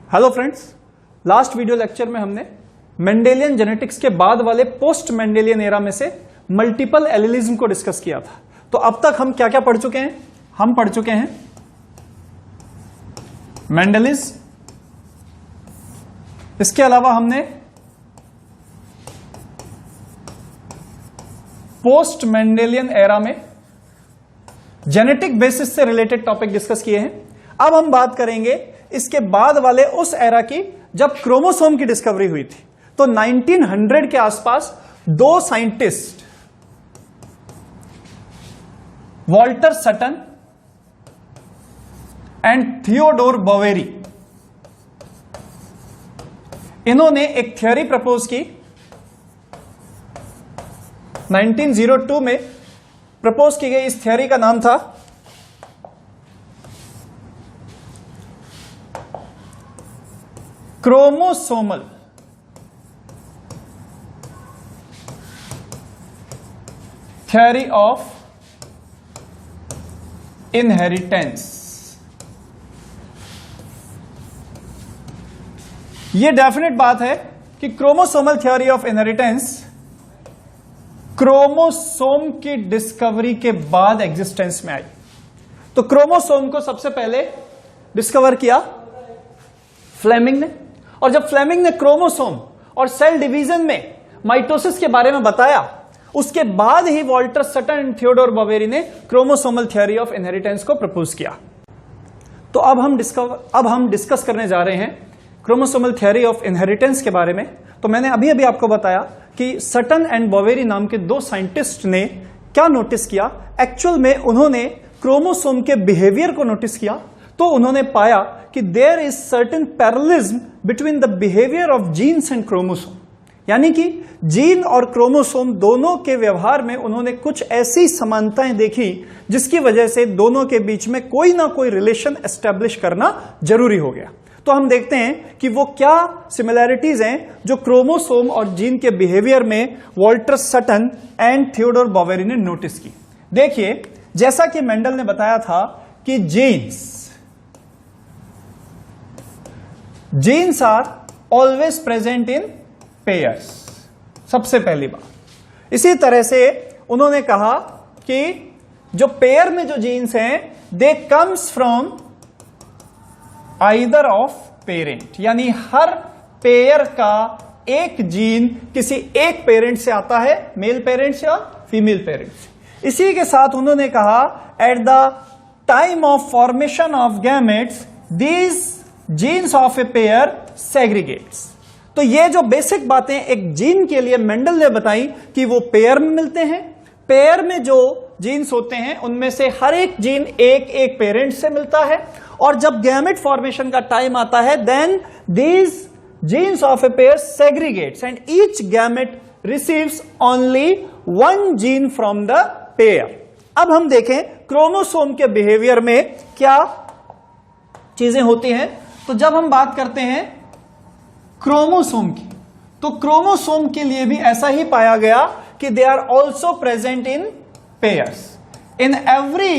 Hello friends, last video lecture में हमने Mendelian genetics के बाद वाले पोस्ट मेंडेलियन एरा में से मल्टीपल एलिलिज्म को डिस्कस किया था। तो अब तक हम क्या क्या पढ़ चुके हैं? हम पढ़ चुके हैं मेंडेलिज्म, इसके अलावा हमने पोस्ट मेंडेलियन एरा में जेनेटिक बेसिस से रिलेटेड टॉपिक डिस्कस किए हैं। अब हम बात करेंगे इसके बाद वाले उस एरा की जब क्रोमोसोम की डिस्कवरी हुई थी। तो 1900 के आसपास दो scientist, Walter Sutton and Theodore Boveri, इन्होंने एक थ्योरी प्रपोज की। 1902 में प्रपोज की गई इस थ्योरी का नाम था क्रोमोसोमल थ्योरी ऑफ इनहेरिटेंस। यह डेफिनेट बात है कि chromosomal theory of inheritance chromosome की डिस्कवरी के बाद एग्जिस्टेंस में आई। तो क्रोमोसोम को सबसे पहले डिस्कवर किया फ्लेमिंग ने, और जब फ्लेमिंग ने क्रोमोसोम और सेल डिवीजन में माइटोसिस के बारे में बताया, उसके बाद ही Walter Sutton and Theodore Boveri ने क्रोमोसोमल थ्योरी ऑफ इनहेरिटेंस को प्रपोज किया। तो अब हम डिस्कस करने जा रहे हैं क्रोमोसोमल थ्योरी ऑफ इनहेरिटेंस के बारे में। तो मैंने अभी अभी आपको बताया कि सटन एंड बोवेरी नाम के दो साइंटिस्ट ने क्या नोटिस किया। एक्चुअल में उन्होंने क्रोमोसोम के बिहेवियर को नोटिस किया, तो उन्होंने पाया कि there is certain parallelism between the behaviour of genes and chromosome, यानी कि जीन और क्रोमोसोम दोनों के व्यवहार में उन्होंने कुछ ऐसी समानताएं देखी जिसकी वजह से दोनों के बीच में कोई ना कोई रिलेशन एस्टेब्लिश करना जरूरी हो गया। तो हम देखते हैं कि वो क्या सिमिलैरिटीज हैं जो क्रोमोसोम और जीन के बिहेवियर में Walter Sutton and Theodore Boveri ने नोटिस की। देखिए, जैसा कि मेंडल ने बताया था कि genes are always present in pairs, सबसे पहली बात। इसी तरह से उन्होंने कहा कि जो पेयर में जो जीन्स हैं they comes from either of parent, यानी हर पेयर का एक जीन किसी एक पेरेंट से आता है, मेल पेरेंट से और फीमेल पेरेंट से। इसी के साथ उन्होंने कहा at the time of formation of gametes these genes of a pair segregates. तो ये जो बेसिक बातें एक जीन के लिए मेंडल ने बताई कि वो पेयर में मिलते हैं। पेयर में जो जीन्स होते हैं उनमें से हर एक जीन एक एक पेरेंट से मिलता है, और जब गैमेट फॉर्मेशन का टाइम आता है then these genes of a pair segregates and each gamete receives only one gene from the pair. अब हम देखें क्रोमोसोम के बिहेवियर में क्या चीजें होती हैं। तो जब हम बात करते हैं क्रोमोसोम की, तो क्रोमोसोम के लिए भी ऐसा ही पाया गया कि they are also present in pairs. In every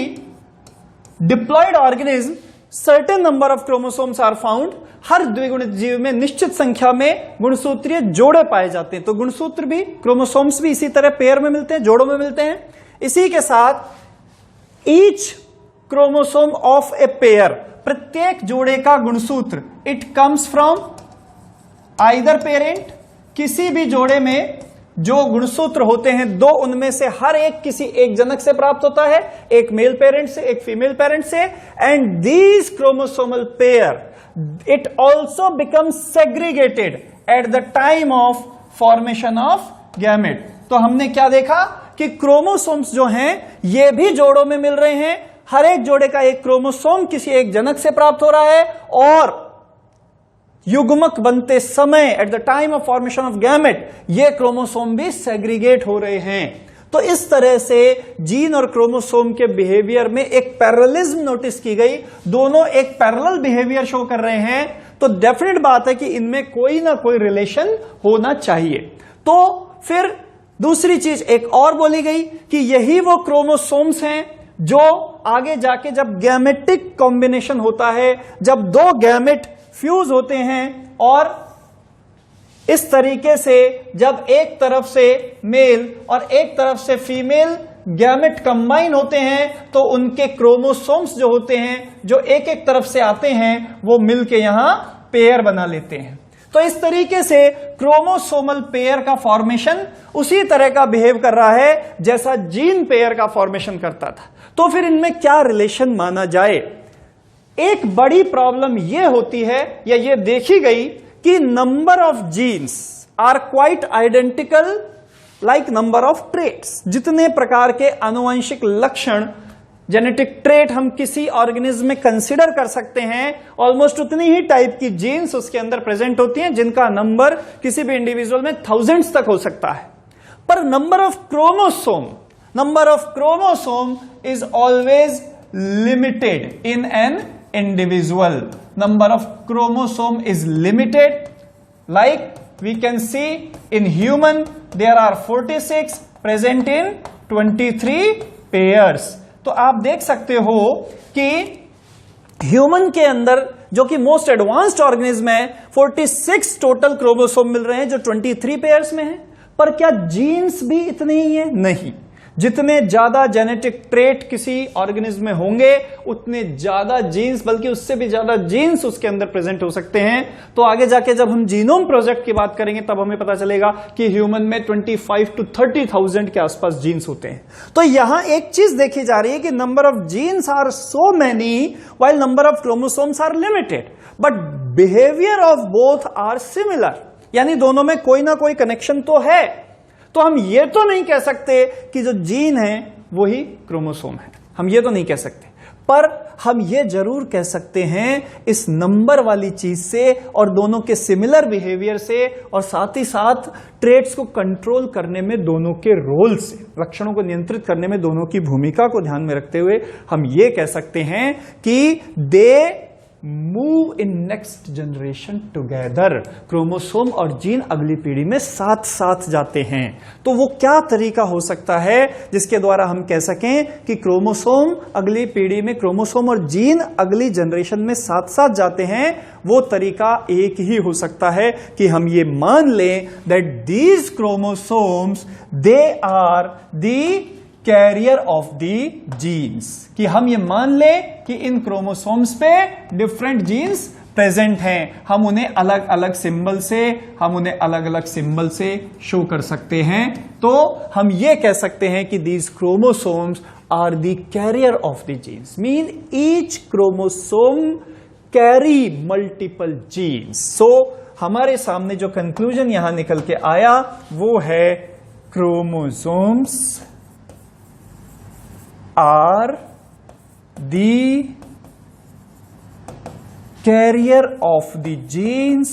diploid organism certain number of chromosomes are found. हर द्विगुणित जीव में निश्चित संख्या में गुणसूत्रीय जोड़े पाए जाते हैं। तो गुणसूत्र भी, क्रोमोसोम्स भी इसी तरह पेयर में मिलते हैं, जोड़ों में मिलते हैं। इसी के साथ each chromosome of a pair, प्रत्येक जोड़े का गुणसूत्र, it comes from either parent, किसी भी जोड़े में जो गुणसूत्र होते हैं दो, उनमें से हर एक किसी एक जनक से प्राप्त होता है, एक मेल पेरेंट से, एक फीमेल पेरेंट से। And these chromosomal pair it also becomes segregated at the time of formation of gamete. तो हमने क्या देखा कि क्रोमोसोम्स जो हैं ये भी जोड़ों में मिल रहे हैं, हर एक जोड़े का एक क्रोमोसोम किसी एक जनक से प्राप्त हो रहा है, और युग्मक बनते समय at the time of formation of gamete ये क्रोमोसोम भी सेग्रीगेट हो रहे हैं। तो इस तरह से जीन और क्रोमोसोम के बिहेवियर में एक पैरेललिज्म नोटिस की गई, दोनों एक पैरेलल बिहेवियर शो कर रहे हैं। तो डेफिनेट बात है कि इनमें कोई ना कोई रिलेशन होना चाहिए। तो फिर दूसरी चीज एक और बोली गई कि यही वो क्रोमोसोम्स हैं जो आगे जाके जब गैमेटिक कॉम्बिनेशन होता है, जब दो गैमेट फ्यूज होते हैं और इस तरीके से जब एक तरफ से मेल और एक तरफ से फीमेल गैमेट कंबाइन होते हैं तो उनके क्रोमोसोम्स जो होते हैं, जो एक एक तरफ से आते हैं, वो मिलके यहां पेयर बना लेते हैं। तो इस तरीके से क्रोमोसोमल पेयर का फॉर्मेशन उसी तरह का बिहेव कर रहा है जैसा जीन पेयर का फॉर्मेशन करता था। तो फिर इनमें क्या रिलेशन माना जाए? एक बड़ी प्रॉब्लम यह होती है या ये देखी गई कि number of genes are quite identical like number of traits. जितने प्रकार के आनुवंशिक लक्षण, जेनेटिक ट्रेट हम किसी ऑर्गेनिज्म में कंसीडर कर सकते हैं, ऑलमोस्ट उतनी ही टाइप की जीन्स उसके अंदर प्रेजेंट होती हैं, जिनका नंबर किसी भी इंडिविजुअल में थाउजेंड्स तक हो सकता है। पर number of chromosome is always limited in an individual. Number of chromosome is limited, like we can see in human there are 46 present in 23 pairs। तो आप देख सकते हो कि ह्यूमन के अंदर, जो कि मोस्ट एडवांस्ड ऑर्गेनिज्म है, 46 टोटल क्रोमोसोम मिल रहे हैं जो 23 पेयर्स में है। पर क्या जीन्स भी इतने ही है? नहीं। जितने ज्यादा जेनेटिक ट्रेट किसी ऑर्गेनिज्म में होंगे उतने ज्यादा जीन्स, बल्कि उससे भी ज्यादा जीन्स उसके अंदर प्रेजेंट हो सकते हैं। तो आगे जाके जब हम जीनोम प्रोजेक्ट की बात करेंगे तब हमें पता चलेगा कि ह्यूमन में 25 to 30,000 के आसपास जीन्स होते हैं। तो यहां एक चीज देखी जा रही है कि number of genes are so many while number of chromosomes are limited, but behaviour of both are similar. यानी दोनों में कोई ना कोई कनेक्शन तो है। तो हम ये तो नहीं कह सकते कि जो जीन है वही क्रोमोसोम है, हम ये तो नहीं कह सकते। पर हम ये जरूर कह सकते हैं इस नंबर वाली चीज से और दोनों के सिमिलर बिहेवियर से, और साथ ही साथ ट्रेट्स को कंट्रोल करने में दोनों के रोल से, लक्षणों को नियंत्रित करने में दोनों की भूमिका को ध्यान में रखते हुए हम ये कह सकते हैं कि they move in next generation together. Chromosome और जीन अगली पीढ़ी में साथ साथ जाते हैं। तो वो क्या तरीका हो सकता है जिसके द्वारा हम कह सकें कि क्रोमोसोम अगली पीढ़ी में, क्रोमोसोम और जीन अगली जनरेशन में साथ साथ जाते हैं? वो तरीका एक ही हो सकता है कि हम ये मान लें that these chromosomes they are the carrier of the genes, कि हम ये मान लें कि इन क्रोमोसोम्स पे डिफरेंट जीन्स प्रेजेंट हैं। हम उन्हें अलग अलग सिंबल से शो कर सकते हैं। तो हम ये कह सकते हैं कि these chromosomes are the carrier of the genes, mean each chromosome carry multiple genes. So हमारे सामने जो कंक्लूजन यहां निकल के आया वो है chromosomes are the carrier of the genes।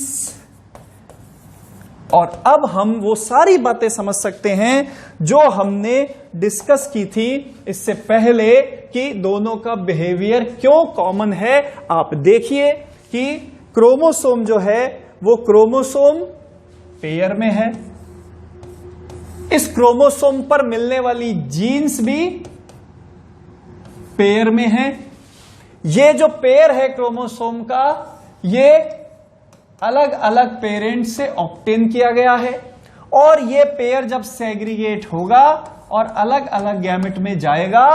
और अब हम वो सारी बातें समझ सकते हैं जो हमने डिस्कस की थी इससे पहले कि दोनों का बिहेवियर क्यों कॉमन है। आप देखिए कि क्रोमोसोम जो है वो क्रोमोसोम पेयर में है, इस क्रोमोसोम पर मिलने वाली जीन्स भी पेयर में है। ये जो पेयर है क्रोमोसोम का, ये अलग अलग पेरेंट से ऑब्टेन किया गया है, और ये पेयर जब सेग्रीगेट होगा और अलग अलग गैमेट में जाएगा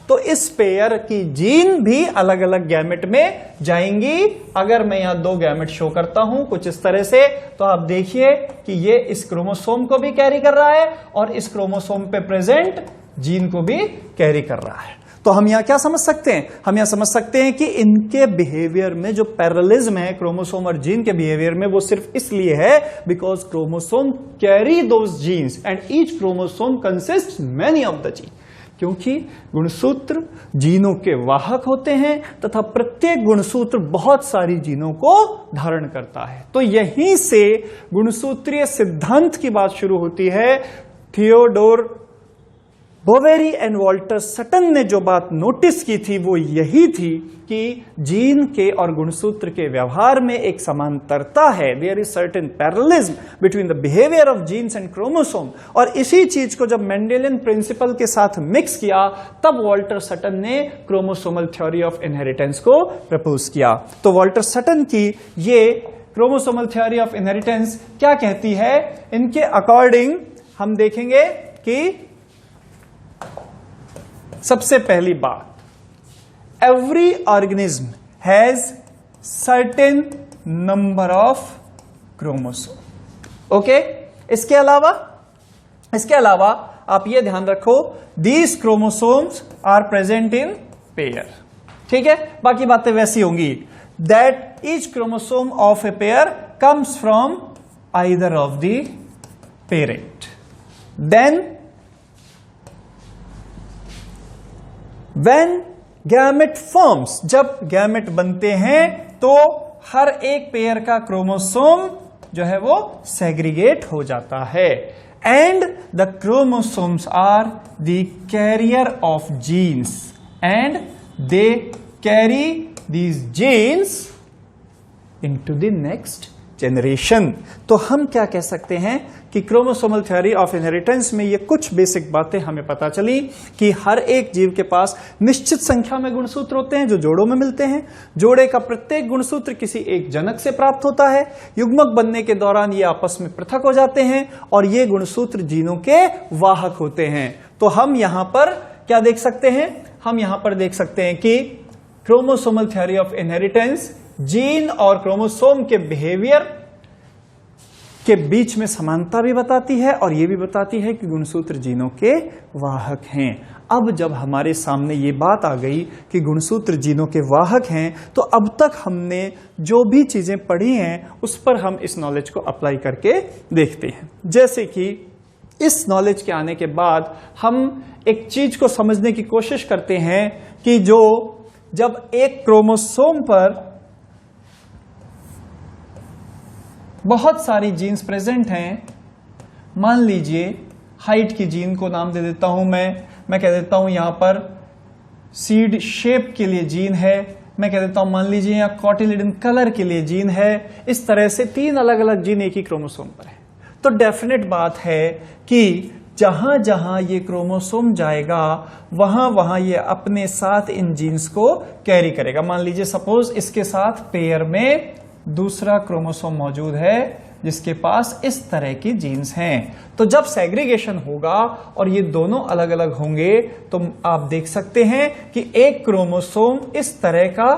तो इस पेयर की जीन भी अलग अलग गैमेट में जाएंगी। अगर मैं यहां 2 गैमेट शो करता हूं कुछ इस तरह से, तो आप देखिए कि ये इस क्रोमोसोम को भी कैरी कर रहा है और इस क्रोमोसोम पे प्रेजेंट जीन को भी कैरी कर रहा है। तो हम यहां क्या समझ सकते हैं? हम यहां समझ सकते हैं कि इनके बिहेवियर में जो पैरेललिज्म है क्रोमोसोम और जीन के बिहेवियर में, वो सिर्फ इसलिए है because chromosome carry those genes and each chromosome consist many of the gene. क्योंकि गुणसूत्र जीनों के वाहक होते हैं तथा प्रत्येक गुणसूत्र बहुत सारी जीनों को धारण करता है। तो यहीं से गुणसूत्रीय सिद्धांत की बात शुरू होती है। Theodor Boveri and Walter Sutton ने जो बात नोटिस की थी वो यही थी कि जीन के और गुणसूत्र के व्यवहार में एक समांतरता है। There is certain parallelism between the behaviour of genes and chromosome. और इसी चीज को जब मेंडेलियन प्रिंसिपल के साथ मिक्स किया तब वॉल्टर सटन ने क्रोमोसोमल थ्योरी ऑफ इनहेरिटेंस को प्रपोज किया। तो वॉल्टर सटन की ये क्रोमोसोमल थ्योरी ऑफ इनहेरिटेंस क्या कहती है? इनके अकॉर्डिंग हम देखेंगे कि सबसे पहली बात, every organism has certain number of chromosome. Okay, इसके अलावा आप ये ध्यान रखो, these chromosomes are present in pair. ठीक है, बाकी बातें वैसी होंगी। That each chromosome of a pair comes from either of the parent. Then when gamete forms, जब गैमेट बनते हैं तो हर एक पेयर का क्रोमोसोम जो है वो सेग्रीगेट हो जाता है। And the chromosomes are the carrier of genes and they carry these genes into the next generation. तो हम क्या कह सकते हैं कि क्रोमोसोमल थ्योरी ऑफ इनहेरिटेंस में ये कुछ बेसिक बातें हमें पता चली कि हर एक जीव के पास निश्चित संख्या में गुणसूत्र होते हैं जो जोड़ों में मिलते हैं। जोड़े का प्रत्येक गुणसूत्र किसी एक जनक से प्राप्त होता है। युग्मक बनने के दौरान ये आपस में पृथक हो जाते हैं और ये गुणसूत्र जीनों के वाहक होते हैं। तो हम यहां पर क्या देख सकते हैं? हम यहां पर देख सकते हैं कि chromosomal theory of inheritance gene और क्रोमोसोम के बिहेवियर के बीच में समानता भी बताती है और यह भी बताती है कि गुणसूत्र जीनों के वाहक हैं। अब जब हमारे सामने ये बात आ गई कि गुणसूत्र जीनों के वाहक हैं तो अब तक हमने जो भी चीजें पढ़ी हैं उस पर हम इस नॉलेज को अप्लाई करके देखते हैं। जैसे कि इस नॉलेज के आने के बाद हम एक चीज को समझने की कोशिश करते हैं कि जब एक क्रोमोसोम पर बहुत सारी जीन्स प्रेजेंट हैं, मान लीजिए हाइट की जीन को नाम दे देता हूं मैं कह देता हूं यहां पर सीड शेप के लिए जीन है, मैं कह देता हूं मान लीजिए यहां कॉटिलिडन कलर के लिए जीन है। इस तरह से 3 अलग अलग जीन एक ही क्रोमोसोम पर है। तो डेफिनेट बात है कि जहां जहां ये क्रोमोसोम जाएगा वहां वहां ये अपने साथ इन जीन्स को कैरी करेगा। मान लीजिए सपोज इसके साथ पेयर में दूसरा क्रोमोसोम मौजूद है जिसके पास इस तरह की जीन्स हैं। तो जब सेग्रीगेशन होगा और ये दोनों अलग अलग होंगे तो आप देख सकते हैं कि एक क्रोमोसोम इस तरह का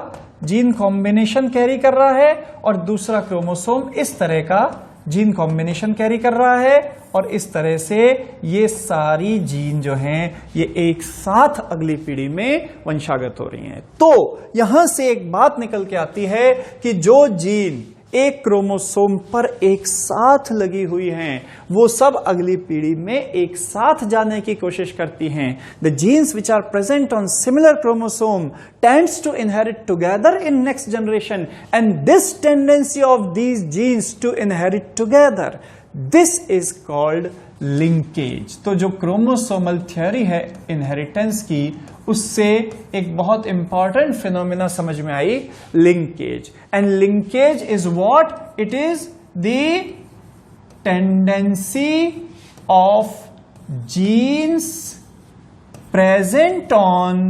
जीन कॉम्बिनेशन कैरी कर रहा है और दूसरा क्रोमोसोम इस तरह का जीन कॉम्बिनेशन कैरी कर रहा है और इस तरह से ये सारी जीन जो हैं ये एक साथ अगली पीढ़ी में वंशागत हो रही हैं। तो यहां से एक बात निकल के आती है कि जो जीन एक क्रोमोसोम पर एक साथ लगी हुई हैं वो सब अगली पीढ़ी में एक साथ जाने की कोशिश करती हैं। The genes which are present on similar chromosome tends to inherit together in next generation and this tendency of these genes to inherit together, this is called linkage. तो जो क्रोमोसोमल थ्योरी है इनहेरिटेंस की उससे एक बहुत important phenomena समझ में आई, linkage. And linkage is what? It is the tendency of genes present on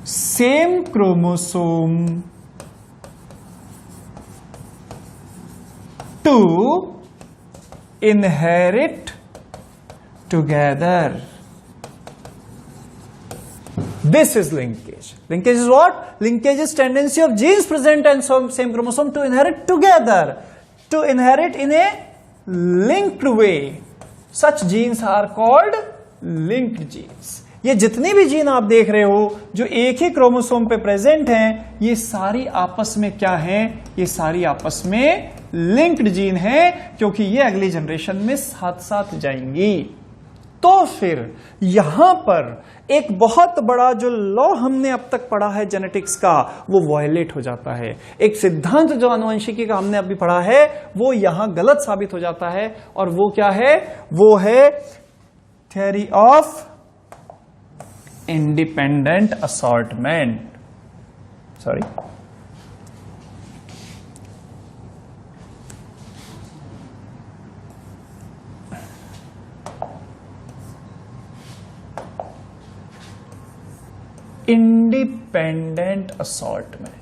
same chromosome to inherit together. This is linkage. Linkage is what? Linkage is tendency of genes present and same chromosome to inherit together, to inherit in a linked way. Such genes are called linked genes. ये जितनी भी gene आप देख रहे हो जो एक ही chromosome पे प्रेजेंट हैं ये सारी आपस में क्या हैं? ये सारी आपस में लिंक्ड जीन है क्योंकि ये अगली जनरेशन में साथ साथ जाएंगी। तो फिर यहां पर एक बहुत बड़ा जो लॉ हमने अब तक पढ़ा है जेनेटिक्स का वो वायलेट हो जाता है। एक सिद्धांत जो आनुवंशिकी का हमने अभी पढ़ा है वो यहां गलत साबित हो जाता है और वो क्या है? वो है carry of independent assortment. Sorry. Independent assortment.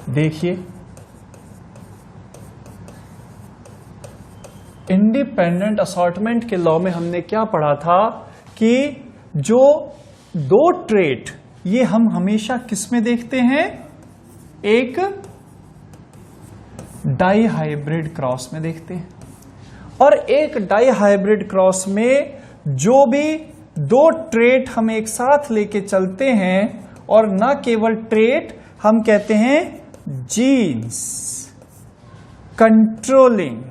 देखिए, इंडिपेंडेंट असॉर्टमेंट के लॉ में हमने क्या पढ़ा था कि जो दो ट्रेट ये हम हमेशा किस में देखते हैं? एक डाई हाइब्रिड क्रॉस में देखते हैं। और एक डाई हाइब्रिड क्रॉस में जो भी दो ट्रेट हम एक साथ लेके चलते हैं, और ना केवल ट्रेट, हम कहते हैं जीन्स कंट्रोलिंग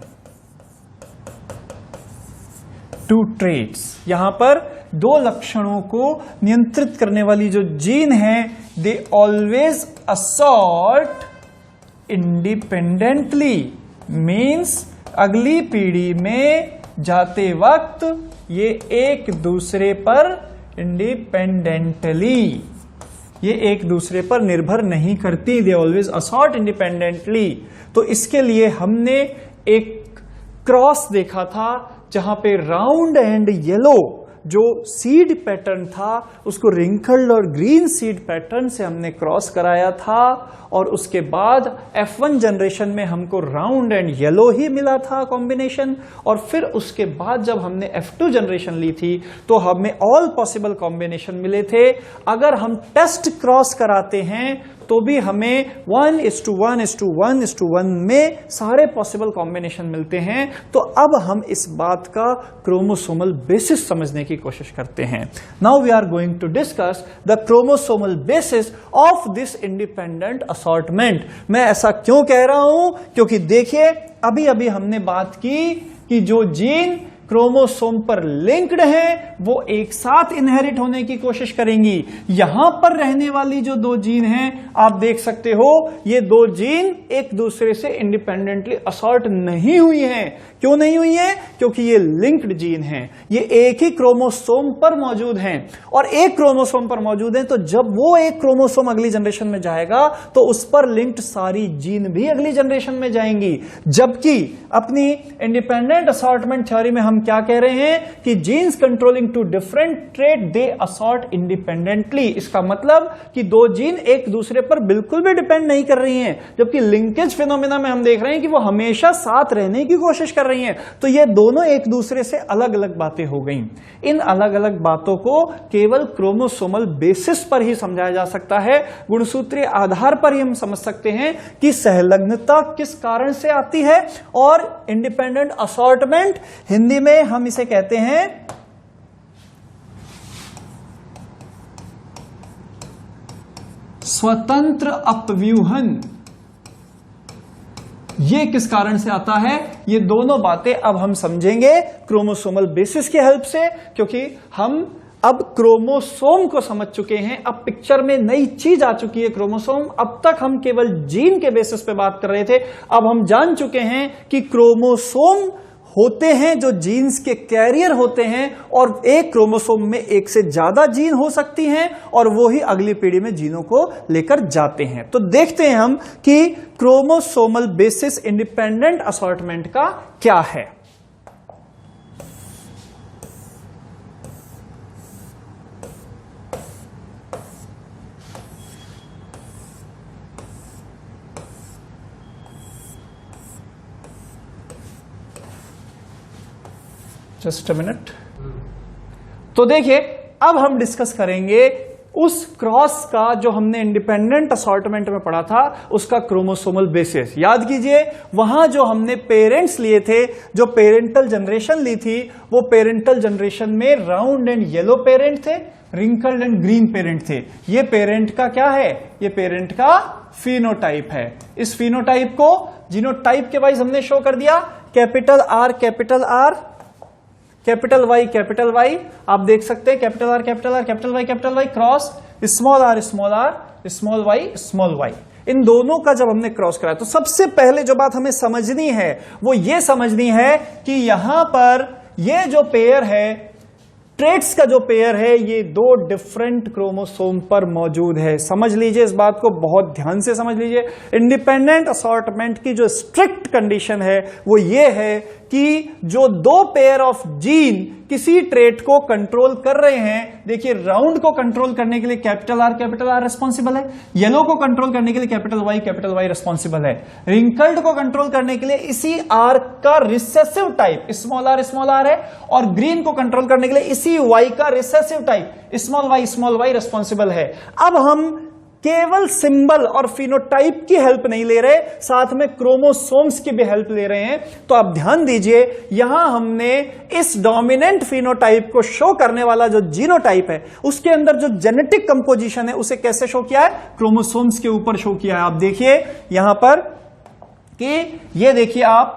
टू ट्रेट्स। यहां पर दो लक्षणों को नियंत्रित करने वाली जो जीन है, they always assort independently, means अगली पीढ़ी में जाते वक्त ये एक दूसरे पर इंडिपेंडेंटली, ये एक दूसरे पर निर्भर नहीं करती, दे ऑलवेज असॉर्ट इंडिपेंडेंटली। तो इसके लिए हमने एक क्रॉस देखा था जहां पे राउंड एंड येलो जो सीड पैटर्न था उसको रिंकल्ड और ग्रीन सीड पैटर्न से हमने क्रॉस कराया था, और उसके बाद F1 जनरेशन में हमको राउंड एंड येलो ही मिला था कॉम्बिनेशन, और फिर उसके बाद जब हमने F2 जनरेशन ली थी तो हमें ऑल पॉसिबल कॉम्बिनेशन मिले थे। अगर हम टेस्ट क्रॉस कराते हैं तो भी हमें 1:1:1:1 में सारे पॉसिबल कॉम्बिनेशन मिलते हैं। तो अब हम इस बात का क्रोमोसोमल बेसिस समझने की कोशिश करते हैं। Now we are going to discuss the chromosomal basis of this independent assortment. मैं ऐसा क्यों कह रहा हूं? क्योंकि देखिए, अभी अभी हमने बात की कि जो जीन क्रोमोसोम पर लिंक्ड हैं वो एक साथ इनहेरिट होने की कोशिश करेंगी। यहां पर रहने वाली जो दो जीन हैं, आप देख सकते हो ये दो जीन एक दूसरे से इंडिपेंडेंटली असॉर्ट नहीं हुई हैं। क्यों नहीं हुई हैं? क्योंकि ये लिंक्ड जीन हैं, ये एक ही क्रोमोसोम पर मौजूद हैं। और एक क्रोमोसोम पर मौजूद हैं तो जब वो एक क्रोमोसोम अगली जनरेशन में जाएगा तो उस पर लिंक्ड सारी जीन भी अगली जनरेशन में जाएंगी। जबकि अपनी इंडिपेंडेंट असॉर्टमेंट थ्योरी में हम क्या कह रहे हैं कि genes controlling two different trait they assort independently. इसका मतलब कि दो जीन एक दूसरे पर बिल्कुल भी डिपेंड नहीं कर रही हैं, जबकि लिंकेज फिनोमेना में हम देख रहे हैं कि वो हमेशा साथ रहने की कोशिश कर रही हैं। तो ये दोनों एक दूसरे से अलग अलग बातें हो गई। इन अलग अलग बातों को केवल क्रोमोसोमल बेसिस पर ही समझाया जा सकता है, गुणसूत्रीय आधार पर ही हम समझ सकते हैं कि सहलग्नता किस कारण से आती है। और इंडिपेंडेंट असॉर्टमेंट हिंदी में हम इसे कहते हैं स्वतंत्र अपव्यूहन। ये किस कारण से आता है? ये दोनों बातें अब हम समझेंगे क्रोमोसोमल बेसिस की हेल्प से, क्योंकि हम अब क्रोमोसोम को समझ चुके हैं। अब पिक्चर में नई चीज आ चुकी है क्रोमोसोम। अब तक हम केवल जीन के बेसिस पे बात कर रहे थे, अब हम जान चुके हैं कि क्रोमोसोम होते हैं जो जीन्स के कैरियर होते हैं, और एक क्रोमोसोम में एक से ज्यादा जीन हो सकती हैं और वो ही अगली पीढ़ी में जीनों को लेकर जाते हैं। तो देखते हैं हम कि क्रोमोसोमल बेसिस इंडिपेंडेंट असॉर्टमेंट का क्या है। Just a minute. तो देखिए, अब हम डिस्कस करेंगे उस क्रॉस का जो हमने इंडिपेंडेंट असॉर्टमेंट में पढ़ा था, उसका क्रोमोसोमल बेसिस। याद कीजिए, वहां जो हमने पेरेंट्स लिए थे, जो पेरेंटल जनरेशन ली थी, वो पेरेंटल जनरेशन में राउंड एंड येलो पेरेंट थे, रिंकल्ड एंड ग्रीन पेरेंट थे। ये पेरेंट का क्या है? ये पेरेंट का फिनोटाइप है। इस फिनोटाइप को जीनोटाइप के वाइज हमने शो कर दिया। Capital R capital R, capital Y capital Y. आप देख सकते हैं capital R capital R capital Y cross small are small are small y small y. इन दोनों का जब हमने क्रॉस कराया तो सबसे पहले जो बात हमें समझनी है वो ये समझनी है कि यहां पर ये जो पेयर है, ट्रेट्स का जो पेयर है, ये दो डिफरेंट क्रोमोसोम पर मौजूद है। समझ लीजिए, इस बात को बहुत ध्यान से समझ लीजिए। इंडिपेंडेंट असॉर्टमेंट की जो स्ट्रिक्ट कंडीशन है वो ये है कि जो दो पेयर ऑफ जीन किसी ट्रेट को कंट्रोल कर रहे हैं, देखिए राउंड को कंट्रोल करने के लिए कैपिटल आर रिस्पॉन्सिबल है, येलो को कंट्रोल करने के लिए कैपिटल वाई रिस्पॉन्सिबल है, रिंकल्ड को कंट्रोल करने के लिए इसी आर का रिसेसिव टाइप स्मॉल आर है, और ग्रीन को कंट्रोल करने के लिए इसी वाई का recessive type small Y responsible है। अब हम केवल सिंबल और फिनोटाइप की हेल्प नहीं ले रहे, साथ में क्रोमोसोम्स की भी हेल्प ले रहे हैं। तो आप ध्यान दीजिए, यहां हमने इस डोमिनेंट फिनोटाइप को शो करने वाला जो जीनोटाइप है उसके अंदर जो जेनेटिक कंपोजिशन है उसे कैसे शो किया है, क्रोमोसोम्स के ऊपर शो किया है। आप देखिए यहां पर कि ये देखिए आप,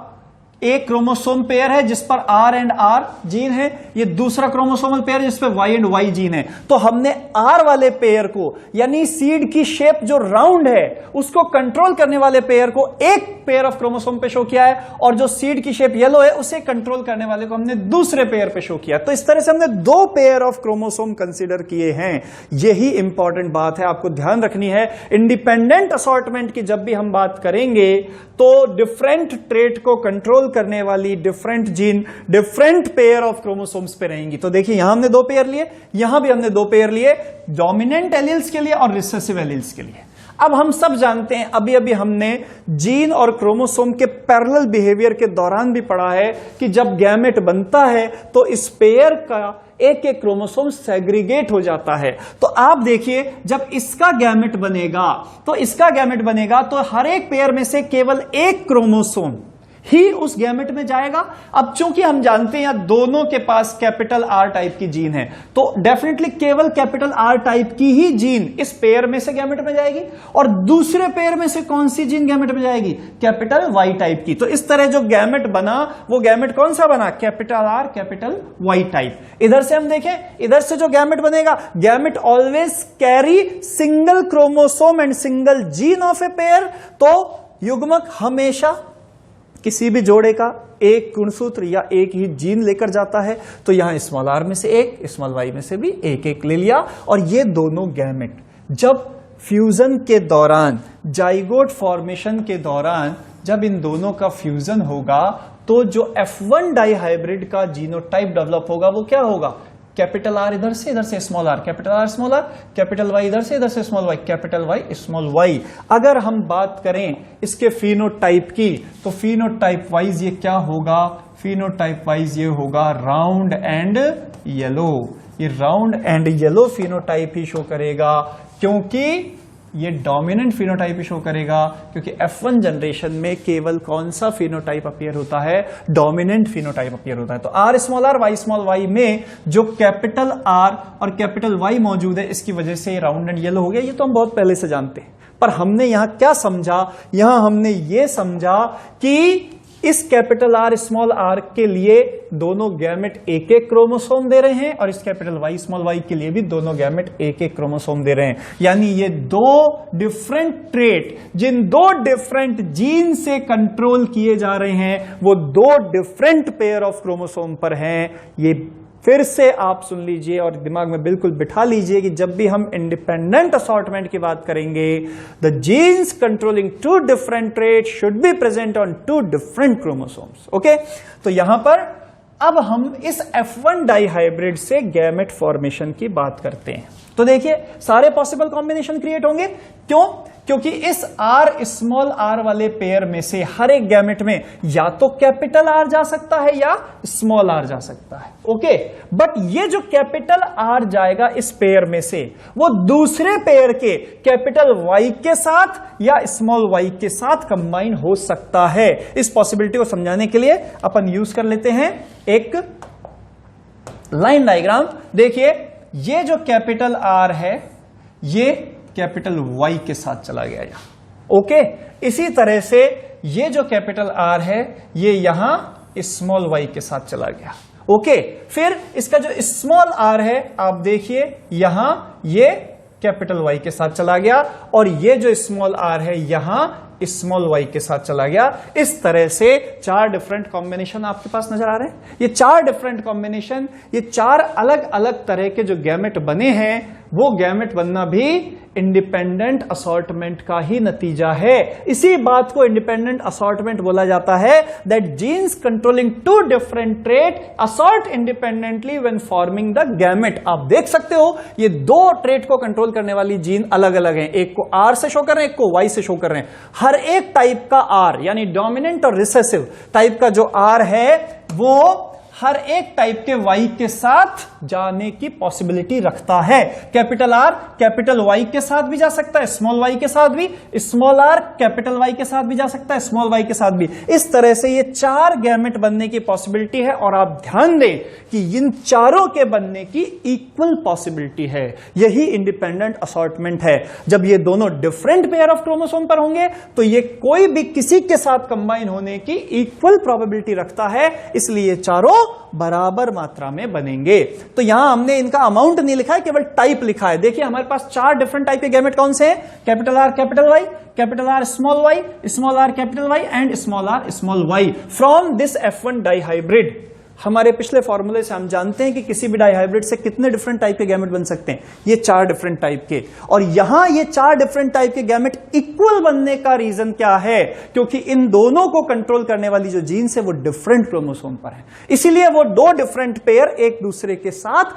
एक क्रोमोसोम पेयर है जिस पर आर एंड आर जीन है, ये दूसरा क्रोमोसोमल पेयर जिस पर वाई एंड वाई जीन है। तो हमने आर वाले पेयर को, यानी सीड की शेप जो राउंड है उसको कंट्रोल करने वाले पेयर को एक पेयर ऑफ क्रोमोसोम पे शो किया है, और जो सीड की शेप येलो है उसे कंट्रोल करने वाले को हमने दूसरे पेयर पे शो किया। तो इस तरह से हमने दो पेयर ऑफ क्रोमोसोम कंसीडर किए हैं। यही इंपॉर्टेंट बात है, आपको ध्यान रखनी है। इंडिपेंडेंट असॉर्टमेंट की जब भी हम बात करेंगे तो डिफरेंट ट्रेट को कंट्रोल करने वाली different gene different pair of chromosomes पे रहेंगी। तो देखिए यहां हमने दो पेयर लिए, यहां भी हमने दो पेयर लिए, डोमिनेंट एलील्स के लिए और रिसेसिव एलील्स के लिए। अब हम सब जानते हैं, अभी अभी हमने जीन और क्रोमोसोम के पैरेलल बिहेवियर के दौरान भी पढ़ा है कि जब गैमेट बनता है तो इस पेयर का एक एक क्रोमोसोम सेग्रीगेट हो जाता है। तो आप देखिए, जब इसका गैमेट बनेगा तो इसका गैमेट बनेगा तो हर एक पेयर में से केवल एक क्रोमोसोम ही उस गैमेट में जाएगा। अब चूंकि हम जानते हैं यहां दोनों के पास कैपिटल आर टाइप की जीन है, तो डेफिनेटली केवल कैपिटल आर टाइप की ही जीन इस पेयर में से गैमेट में जाएगी, और दूसरे पेयर में से कौन सी जीन गैमेट में जाएगी, कैपिटल वाई टाइप की। तो इस तरह जो गैमेट बना वो गैमेट कौन सा बना, capital R capital Y type. इधर से हम देखें, इधर से जो गैमेट बनेगा, gamete always carry single chromosome and single gene of a pair. तो युग्मक हमेशा किसी भी जोड़े का एक गुणसूत्र या एक ही जीन लेकर जाता है। तो यहां स्मॉल आर में से एक, स्मॉल वाई में से भी एक एक ले लिया, और ये दोनों गैमेट जब फ्यूजन के दौरान, जाइगोट फॉर्मेशन के दौरान जब इन दोनों का फ्यूजन होगा तो जो F1 डाइहाइब्रिड का जीनोटाइप डेवलप होगा वो क्या होगा, कैपिटल आर इधर से small R, capital R small R, capital Y इधर से small Y, capital Y small Y. अगर हम बात करें इसके फिनोटाइप की, तो फिनोटाइप वाइज ये क्या होगा, फिनोटाइप वाइज ये होगा राउंड एंड येलो। ये round and yellow phenotype he show करेगा, क्योंकि ये डोमिनेंट फिनोटाइप शो करेगा, क्योंकि F1 जनरेशन में केवल कौन सा फिनोटाइप अपीयर होता है, डोमिनेंट फिनोटाइप अपीयर होता है। तो R small R Y small Y में जो कैपिटल आर और कैपिटल वाई मौजूद है, इसकी वजह से राउंड एंड येलो हो गया। ये तो हम बहुत पहले से जानते हैं, पर हमने यहां क्या समझा, यहां हमने ये समझा कि इस कैपिटल आर स्मॉल आर के लिए दोनों गैमेट एक एक क्रोमोसोम दे रहे हैं, और इस कैपिटल वाई स्मॉल वाई के लिए भी दोनों गैमेट एक एक क्रोमोसोम दे रहे हैं। यानी ये दो डिफरेंट ट्रेट जिन दो डिफरेंट जीन से कंट्रोल किए जा रहे हैं वो दो डिफरेंट पेयर ऑफ क्रोमोसोम पर हैं। ये फिर से आप सुन लीजिए और दिमाग में बिल्कुल बिठा लीजिए कि जब भी हम इंडिपेंडेंट असॉर्टमेंट की बात करेंगे, the genes controlling two different trait should be present on two different chromosomes. Okay, तो यहां पर अब हम इस F1 डाइहाइब्रिड से गैमेट फॉर्मेशन की बात करते हैं। तो देखिए सारे पॉसिबल कॉम्बिनेशन क्रिएट होंगे। क्यों? क्योंकि इस आर स्मॉल आर वाले पेयर में से हर एक गैमेट में या तो कैपिटल आर जा सकता है या स्मॉल आर जा सकता है। ओके, बट ये जो कैपिटल आर जाएगा इस पेयर में से, वो दूसरे पेयर के कैपिटल वाई के साथ या स्मॉल वाई के साथ कंबाइन हो सकता है। इस पॉसिबिलिटी को समझाने के लिए अपन यूज कर लेते हैं एक लाइन डायग्राम। देखिए ये जो कैपिटल आर है ये कैपिटल वाई के साथ चला गया यहां। ओके, इसी तरह से ये जो कैपिटल आर है ये यहां स्मॉल वाई के साथ चला गया। ओके, फिर इसका जो स्मॉल आर है आप देखिए यहां ये कैपिटल वाई के साथ चला गया, और ये जो स्मॉल आर है यहां स्मॉल वाई के साथ चला गया। इस तरह से 4 डिफरेंट कॉम्बिनेशन आपके पास नजर आ रहे हैं। ये 4 डिफरेंट कॉम्बिनेशन, ये 4 अलग अलग तरह के जो गैमेट बने हैं, वो गैमेट बनना भी इंडिपेंडेंट असॉर्टमेंट का ही नतीजा है। इसी बात को इंडिपेंडेंट असॉर्टमेंट बोला जाता है, that genes controlling 2 different trait assort independently when forming the gamete. आप देख सकते हो ये 2 ट्रेट को कंट्रोल करने वाली जीन अलग अलग हैं, एक को आर से शो कर रहे हैं, एक को वाई से शो कर रहे हैं। हर एक टाइप का आर यानी डोमिनेंट और रिसेसिव टाइप का जो आर है वो हर एक टाइप के वाई के साथ जाने की पॉसिबिलिटी रखता है। कैपिटल आर कैपिटल वाई के साथ भी जा सकता है, स्मॉल वाई के साथ भी, स्मॉल आर कैपिटल वाई के साथ भी जा सकता है, स्मॉल वाई के साथ भी। इस तरह से ये 4 गैमेट बनने की पॉसिबिलिटी है, और आप ध्यान दें कि इन चारों के बनने की इक्वल पॉसिबिलिटी है। यही इंडिपेंडेंट असॉर्टमेंट है। जब ये दोनों डिफरेंट पेयर ऑफ क्रोमोसोम पर होंगे तो ये कोई भी किसी के साथ कंबाइन होने की इक्वल प्रोबेबिलिटी रखता है, इसलिए चारों बराबर मात्रा में बनेंगे। तो यहां हमने इनका अमाउंट नहीं लिखा है, केवल टाइप लिखा है। देखिए हमारे पास 4 डिफरेंट टाइप के गैमेट कौन से हैं? Capital R capital Y, capital R small R capital Y and small are small Y from this F1 dihybrid. हमारे पिछले फॉर्मूले से हम जानते हैं कि किसी भी डाइहाइब्रिड से कितने डिफरेंट टाइप के गैमेट बन सकते हैं, ये 4 डिफरेंट टाइप के। और यहां ये 4 डिफरेंट टाइप के गैमेट इक्वल बनने का रीजन क्या है? क्योंकि इन दोनों को कंट्रोल करने वाली जो जीन्स है वो डिफरेंट क्रोमोसोम पर है, इसीलिए वो 2 डिफरेंट पेयर एक दूसरे के साथ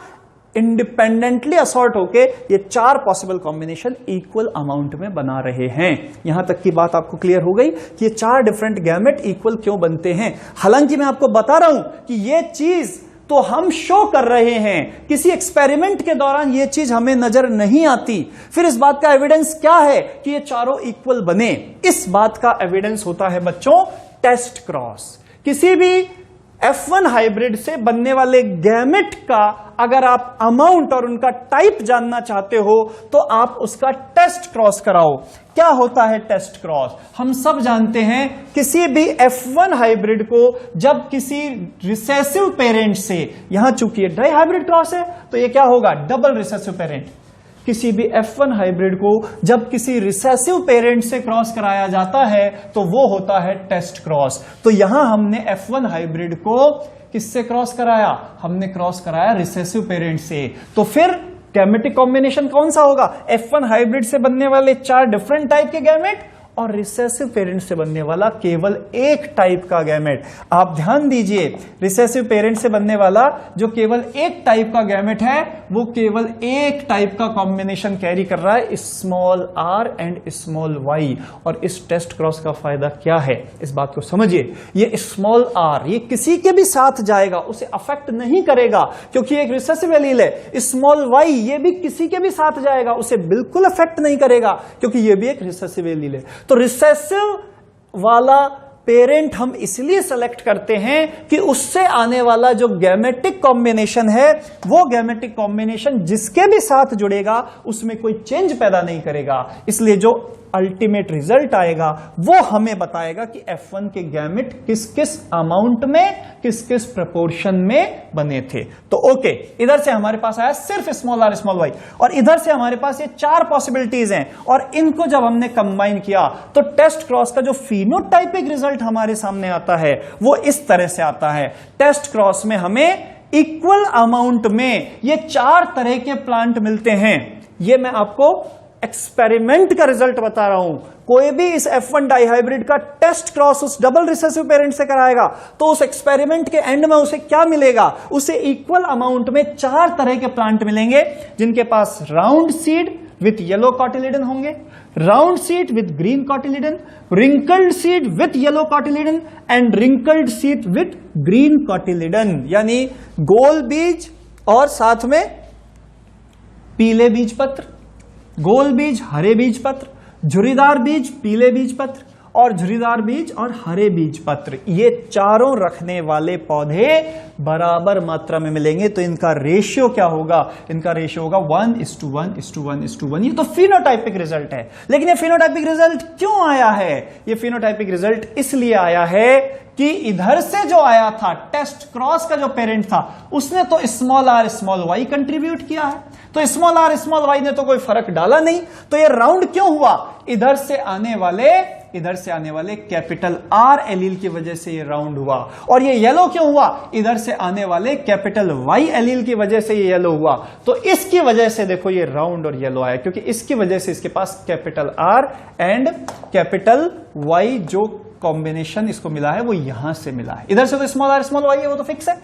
इंडिपेंडेंटली असॉर्ट होके ये 4 पॉसिबल कॉम्बिनेशन इक्वल अमाउंट में बना रहे हैं। यहां तक की बात आपको क्लियर हो गई कि ये 4 डिफरेंट गैमेट इक्वल क्यों बनते हैं। हालांकि मैं आपको बता रहा हूं कि ये चीज तो हम शो कर रहे हैं, किसी एक्सपेरिमेंट के दौरान ये चीज हमें नजर नहीं आती। फिर इस बात का एविडेंस क्या है कि ये चारों इक्वल बने? इस बात का एविडेंस होता है बच्चों टेस्ट क्रॉस। किसी भी F1 हाइब्रिड से बनने वाले गैमेट का अगर आप अमाउंट और उनका टाइप जानना चाहते हो तो आप उसका टेस्ट क्रॉस कराओ। क्या होता है टेस्ट क्रॉस? हम सब जानते हैं किसी भी F1 हाइब्रिड को जब किसी रिसेसिव पेरेंट से, यहां चूंकि डाइहाइब्रिड क्रॉस है तो ये क्या होगा? Double recessive parent. किसी भी F1 हाइब्रिड को जब किसी रिसेसिव पेरेंट से क्रॉस कराया जाता है तो वो होता है टेस्ट क्रॉस। तो यहां हमने F1 हाइब्रिड को किससे क्रॉस कराया? हमने क्रॉस कराया रिसेसिव पेरेंट से। तो फिर गैमेटिक कॉम्बिनेशन कौन सा होगा? F1 हाइब्रिड से बनने वाले 4 डिफरेंट टाइप के गैमेट और रिसेसिव पेरेंट से बनने वाला केवल एक टाइप का गैमेट। आप ध्यान दीजिए, रिसेसिव पेरेंट से बनने वाला जो केवल एक टाइप का गैमेट है वो केवल एक टाइप का कॉम्बिनेशन कैरी कर रहा है, small are and small Y. और इस टेस्ट क्रॉस का फायदा क्या है, इस बात को समझिए। ये स्मॉल आर ये किसी के भी साथ जाएगा, उसे अफेक्ट नहीं करेगा क्योंकि एक रिसेसिव एलील है। स्मॉल वाई ये भी किसी के भी साथ जाएगा, उसे बिल्कुल अफेक्ट नहीं करेगा क्योंकि ये भी एक रिसेसिव एलील है। तो रिसेसिव वाला पेरेंट हम इसलिए सेलेक्ट करते हैं कि उससे आने वाला जो गैमेटिक कॉम्बिनेशन है वो गैमेटिक कॉम्बिनेशन जिसके भी साथ जुड़ेगा उसमें कोई चेंज पैदा नहीं करेगा। इसलिए जो अल्टीमेट रिजल्ट आएगा वो हमें बताएगा कि F1 के गैमेट किस किस अमाउंट में, किस किस प्रपोर्शन में बने थे। तो ओके, इधर से हमारे पास आया सिर्फ स्मॉल आर स्मॉल वाई, और इधर से हमारे पास ये 4 पॉसिबिलिटीज हैं, और इनको जब हमने कंबाइन किया तो टेस्ट क्रॉस का जो फिनोटाइपिक रिजल्ट हमारे सामने आता है वो इस तरह से आता है। टेस्ट क्रॉस में हमें इक्वल अमाउंट में ये 4 तरह के प्लांट मिलते हैं। ये मैं आपको एक्सपेरिमेंट का रिजल्ट बता रहा हूं। कोई भी इस F1 डाइहाइब्रिड का टेस्ट क्रॉस उस डबल रिसेसिव पेरेंट से कराएगा तो उस एक्सपेरिमेंट के एंड में उसे क्या मिलेगा? उसे इक्वल अमाउंट में 4 तरह के प्लांट मिलेंगे जिनके पास round seed with yellow cotyledon होंगे, round seed with green cotyledon, wrinkled seed with yellow cotyledon and wrinkled seed with green cotyledon. यानी गोल बीज और साथ में पीले बीज पत्र, गोल बीज हरे बीज पत्र, झुर्रीदार बीज पीले बीज पत्र और झुर्रीदार बीज और हरे बीज पत्र, ये चारों रखने वाले पौधे बराबर मात्रा में मिलेंगे। तो इनका रेशियो क्या होगा? इनका रेशियो होगा 1:1:1:1:1। ये तो फिनोटाइपिक रिजल्ट है। लेकिन ये फिनोटाइपिक रिजल्ट क्यों आया है? ये फिनोटाइपिक रिजल्ट इसलिए आया है कि इधर से जो आया था टेस्ट क्रॉस का जो पेरेंट था उसने तो small are small Y contribute किया है, तो स्मॉल आर स्मॉल वाई ने तो कोई फर्क डाला नहीं, तो ये राउंड क्यों हुआ? इधर से आने वाले कैपिटल आर एलील की वजह से ये राउंड हुआ। और ये येलो क्यों हुआ? इधर से आने वाले कैपिटल वाई एलील की वजह से ये येलो हुआ। तो इसकी वजह से देखो ये राउंड और येलो आया, क्योंकि इसकी वजह से इसके पास capital R and capital Y जो कॉम्बिनेशन इसको मिला है वो यहां से मिला है। इधर से तो स्मॉल आर स्मॉल वाई है, वो तो फिक्स है।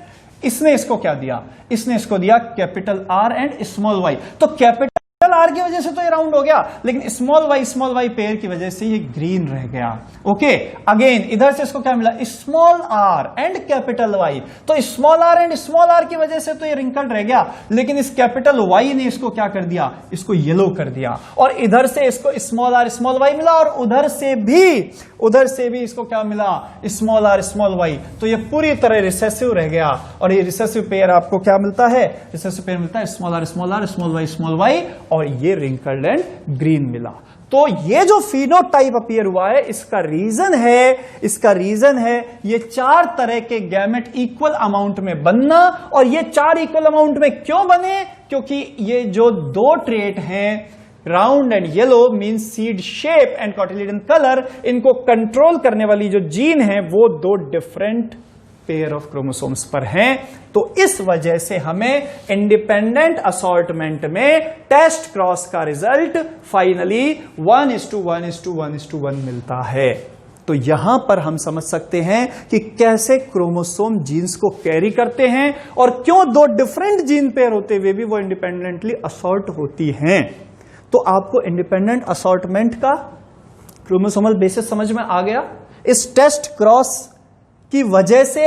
इसने इसको क्या दिया? इसने इसको दिया capital R and small Y. तो कैपिटल आर की वजह से तो ये राउंड हो गया, लेकिन स्मॉल वाई पेयर की वजह से ये ग्रीन रह गया। ओके, अगेन इधर से इसको क्या मिला? Small are and capital Y. तो small are and small r की वजह से तो ये रिंकल्ड रह गया, लेकिन इस कैपिटल वाई ने इसको क्या कर दिया? इसको येलो कर दिया। और इधर से इसको स्मॉल आर स्मॉल वाई मिला, और उधर से भी इसको क्या मिला? Small are small Y. तो ये पूरी तरह रिसेसिव रह गया। और ये रिसेसिव पेयर आपको क्या मिलता है? रिसेसिव पेयर मिलता है स्मॉल आर स्मॉल वाई, और ये रिंकल्ड एंड ग्रीन मिला। तो ये जो फिनोटाइप अपीयर हुआ है, इसका रीजन है ये 4 तरह के गैमेट इक्वल अमाउंट में बनना। और ये 4 इक्वल अमाउंट में क्यों बने? क्योंकि ये जो 2 ट्रेट हैं, round and yellow means seed shape and cotyledon colour, इनको कंट्रोल करने वाली जो जीन है वो 2 डिफरेंट पेयर ऑफ क्रोमोसोम्स पर हैं। तो इस वजह से हमें इंडिपेंडेंट असॉर्टमेंट में टेस्ट क्रॉस का रिजल्ट फाइनली 1:1:1:1 मिलता है। तो यहां पर हम समझ सकते हैं कि कैसे क्रोमोसोम जीन्स को कैरी करते हैं, और क्यों 2 डिफरेंट जीन पेयर होते हुए भी वो इंडिपेंडेंटली असॉर्ट होती हैं। तो आपको इंडिपेंडेंट असॉर्टमेंट का क्रोमोसोमल बेसिस समझ में आ गया। इस टेस्ट क्रॉस की वजह से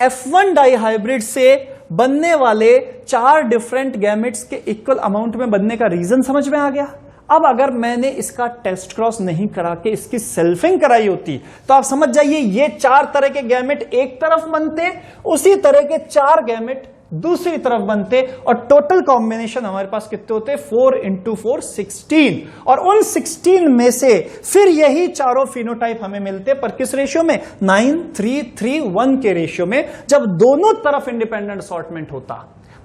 F1 डाइहाइब्रिड से बनने वाले 4 डिफरेंट गैमेट्स के इक्वल अमाउंट में बनने का रीजन समझ में आ गया। अब अगर मैंने इसका टेस्ट क्रॉस नहीं करा के इसकी सेल्फिंग कराई होती, तो आप समझ जाइए ये 4 तरह के गैमेट एक तरफ बनते, उसी तरह के 4 गैमेट दूसरी तरफ बनते, और टोटल कॉम्बिनेशन हमारे पास कितने होते? 4 × 4 16। और उन 16 में से फिर यही चारों फिनोटाइप हमें मिलते, पर किस रेशियो में? 9:3:3:1 के रेशियो में, जब दोनों तरफ इंडिपेंडेंट असॉर्टमेंट होता।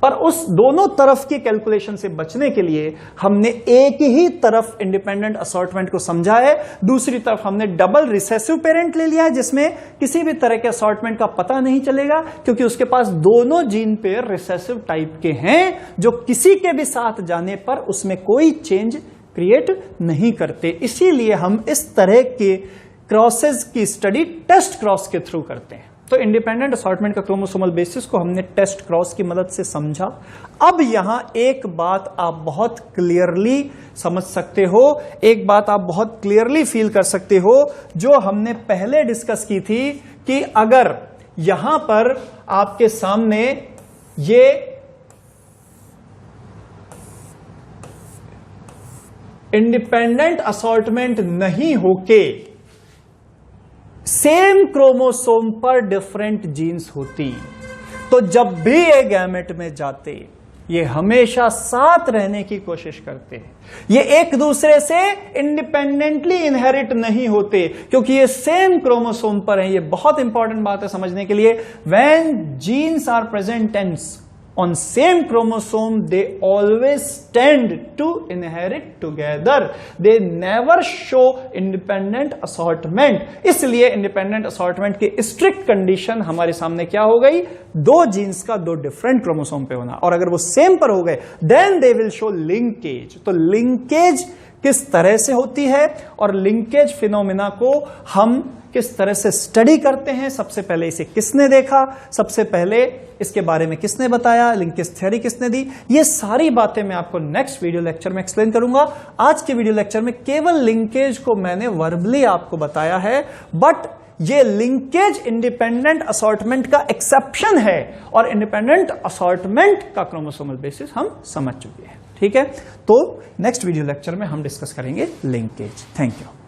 पर उस दोनों तरफ की कैलकुलेशन से बचने के लिए हमने एक ही तरफ इंडिपेंडेंट असॉर्टमेंट को समझा है, दूसरी तरफ हमने डबल रिसेसिव पेरेंट ले लिया है, जिसमें किसी भी तरह के असॉर्टमेंट का पता नहीं चलेगा, क्योंकि उसके पास दोनों जीन पेयर रिसेसिव टाइप के हैं, जो किसी के भी साथ जाने पर उसमें कोई चेंज क्रिएट नहीं करते। इसीलिए हम इस तरह के क्रॉसेस की स्टडी टेस्ट क्रॉस के थ्रू करते हैं। तो इंडिपेंडेंट असॉर्टमेंट का क्रोमोसोमल बेसिस को हमने टेस्ट क्रॉस की मदद से समझा। अब यहां एक बात आप बहुत क्लियरली समझ सकते हो, एक बात आप बहुत क्लियरली फील कर सकते हो, जो हमने पहले डिस्कस की थी, कि अगर यहां पर आपके सामने ये इंडिपेंडेंट असॉर्टमेंट नहीं होके सेम क्रोमोसोम पर डिफरेंट जीन्स होती, तो जब भी ये गैमेट में जाते ये हमेशा साथ रहने की कोशिश करते हैं। ये एक दूसरे से इंडिपेंडेंटली इनहेरिट नहीं होते, क्योंकि ये सेम क्रोमोसोम पर है। ये बहुत इंपॉर्टेंट बात है समझने के लिए। When genes are present on same chromosome, they always tend to inherit together. They never show independent assortment. इसलिए independent assortment की strict condition हमारे सामने क्या हो गई? 2 जीन्स का 2 डिफरेंट क्रोमोसोम पे होना, और अगर वो सेम पर हो गए then they will show linkage. तो लिंकेज किस तरह से होती है, और लिंकेज फिनोमिना को हम किस तरह से स्टडी करते हैं, सबसे पहले इसे किसने देखा, सबसे पहले इसके बारे में किसने बताया, लिंकेज थ्योरी किसने दी, ये सारी बातें मैं आपको नेक्स्ट वीडियो लेक्चर में एक्सप्लेन करूंगा। आज के वीडियो लेक्चर में केवल लिंकेज को मैंने वर्बली आपको बताया है, बट ये लिंकेज इंडिपेंडेंट असॉर्टमेंट का एक्सेप्शन है, और इंडिपेंडेंट असॉर्टमेंट का क्रोमोसोमल बेसिस हम समझ चुके हैं। ठीक है, तो नेक्स्ट वीडियो लेक्चर में हम डिस्कस करेंगे लिंकेज। Thank you.